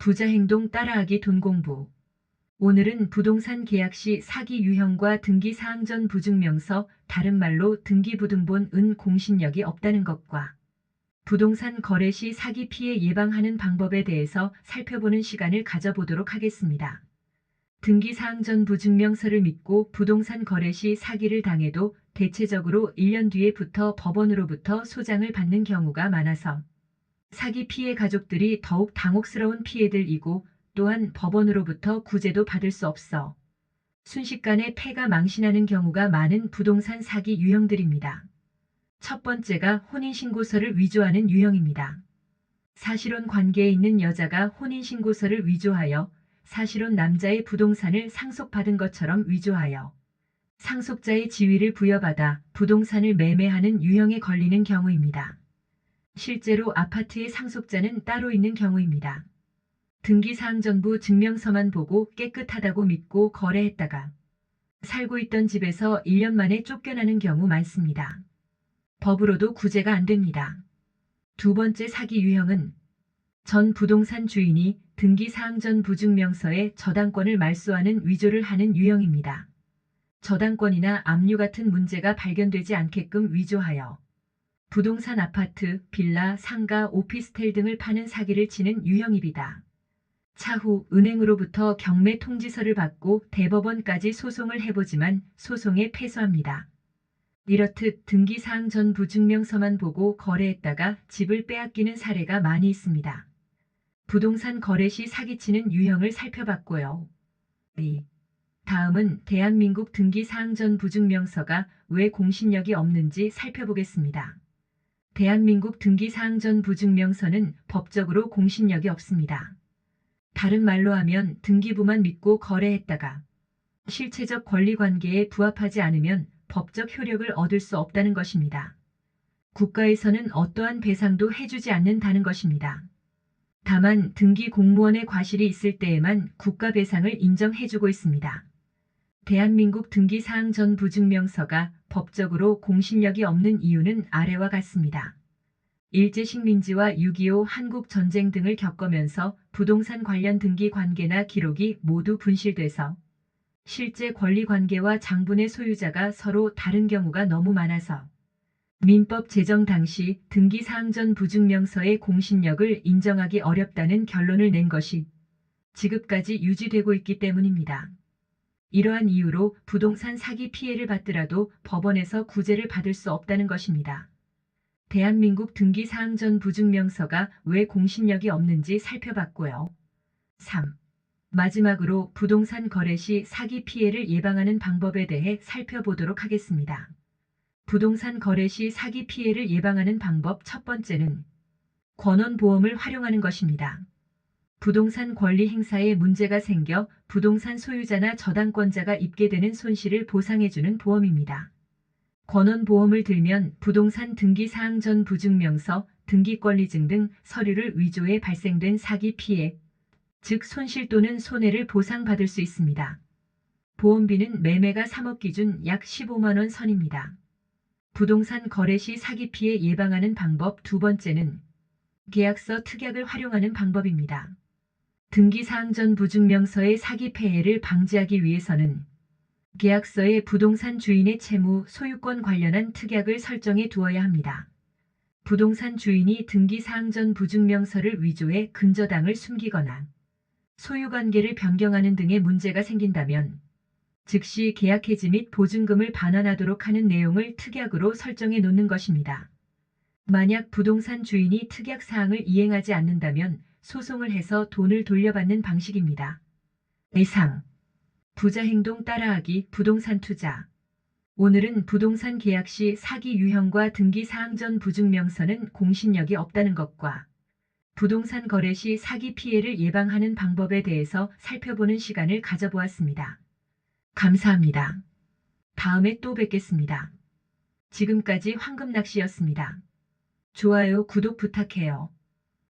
부자 행동 따라하기 돈 공부. 오늘은 부동산 계약 시 사기 유형과 등기 사항 전 부증명서, 다른 말로 등기부등본은 공신력이 없다는 것과 부동산 거래 시 사기 피해 예방하는 방법에 대해서 살펴보는 시간을 가져보도록 하겠습니다. 등기 사항 전 부증명서를 믿고 부동산 거래 시 사기를 당해도 대체적으로 1년 뒤에부터 법원으로부터 소장을 받는 경우가 많아서 사기 피해 가족들이 더욱 당혹스러운 피해들이고, 또한 법원으로부터 구제도 받을 수 없어 순식간에 폐가 망신하는 경우가 많은 부동산 사기 유형들입니다. 첫 번째가 혼인신고서를 위조하는 유형입니다. 사실혼 관계에 있는 여자가 혼인신고서를 위조하여 사실혼 남자의 부동산을 상속받은 것처럼 위조하여 상속자의 지위를 부여받아 부동산을 매매하는 유형에 걸리는 경우입니다. 실제로 아파트의 상속자는 따로 있는 경우입니다. 등기사항 전부 증명서만 보고 깨끗하다고 믿고 거래했다가 살고 있던 집에서 1년 만에 쫓겨나는 경우 많습니다. 법으로도 구제가 안 됩니다. 두 번째 사기 유형은 전 부동산 주인이 등기사항 전 부증명서에 저당권을 말소하는 위조를 하는 유형입니다. 저당권이나 압류 같은 문제가 발견되지 않게끔 위조하여 부동산 아파트, 빌라, 상가, 오피스텔 등을 파는 사기를 치는 유형입니다. 차후 은행으로부터 경매 통지서를 받고 대법원까지 소송을 해보지만 소송에 패소합니다. 이렇듯 등기사항 전 부증명서만 보고 거래했다가 집을 빼앗기는 사례가 많이 있습니다. 부동산 거래 시 사기치는 유형을 살펴봤고요. 다음은 대한민국 등기사항 전 부증명서가 왜 공신력이 없는지 살펴보겠습니다. 대한민국 등기사항 전 부증명서는 법적으로 공신력이 없습니다. 다른 말로 하면 등기부만 믿고 거래했다가 실체적 권리관계에 부합하지 않으면 법적 효력을 얻을 수 없다는 것입니다. 국가에서는 어떠한 배상도 해주지 않는다는 것입니다. 다만 등기 공무원의 과실이 있을 때에만 국가 배상을 인정해주고 있습니다. 대한민국 등기사항 전 부증명서가 법적으로 공신력이 없는 이유는 아래와 같습니다. 일제식민지와 6.25 한국전쟁 등을 겪으면서 부동산 관련 등기 관계나 기록이 모두 분실돼서 실제 권리관계와 장분의 소유자가 서로 다른 경우가 너무 많아서 민법 제정 당시 등기사항 전 부증명서의 공신력을 인정하기 어렵다는 결론을 낸 것이 지금까지 유지되고 있기 때문입니다. 이러한 이유로 부동산 사기 피해를 받더라도 법원에서 구제를 받을 수 없다는 것입니다. 대한민국 등기사항 전 부증명서가 왜 공신력이 없는지 살펴봤고요. 3. 마지막으로 부동산 거래 시 사기 피해를 예방하는 방법에 대해 살펴보도록 하겠습니다. 부동산 거래 시 사기 피해를 예방하는 방법 첫 번째는 권원보험을 활용하는 것입니다. 부동산 권리 행사에 문제가 생겨 부동산 소유자나 저당권자가 입게 되는 손실을 보상해주는 보험입니다. 권원보험을 들면 부동산 등기사항 전 부증명서, 등기권리증 등 서류를 위조해 발생된 사기 피해, 즉 손실 또는 손해를 보상받을 수 있습니다. 보험비는 매매가 3억 기준 약 15만 원 선입니다. 부동산 거래 시 사기 피해 예방하는 방법 두 번째는 계약서 특약을 활용하는 방법입니다. 등기사항 전 부증명서의 사기 폐해를 방지하기 위해서는 계약서에 부동산 주인의 채무, 소유권 관련한 특약을 설정해 두어야 합니다. 부동산 주인이 등기사항 전 부증명서를 위조해 근저당을 숨기거나 소유관계를 변경하는 등의 문제가 생긴다면 즉시 계약 해지 및 보증금을 반환하도록 하는 내용을 특약으로 설정해 놓는 것입니다. 만약 부동산 주인이 특약 사항을 이행하지 않는다면 소송을 해서 돈을 돌려받는 방식입니다. 예상. 부자 행동 따라하기 부동산 투자. 오늘은 부동산 계약 시 사기 유형과 등기 사항 전 부증명서는 공신력이 없다는 것과 부동산 거래 시 사기 피해를 예방하는 방법에 대해서 살펴보는 시간을 가져보았습니다. 감사합니다. 다음에 또 뵙겠습니다. 지금까지 황금낚시였습니다. 좋아요, 구독 부탁해요.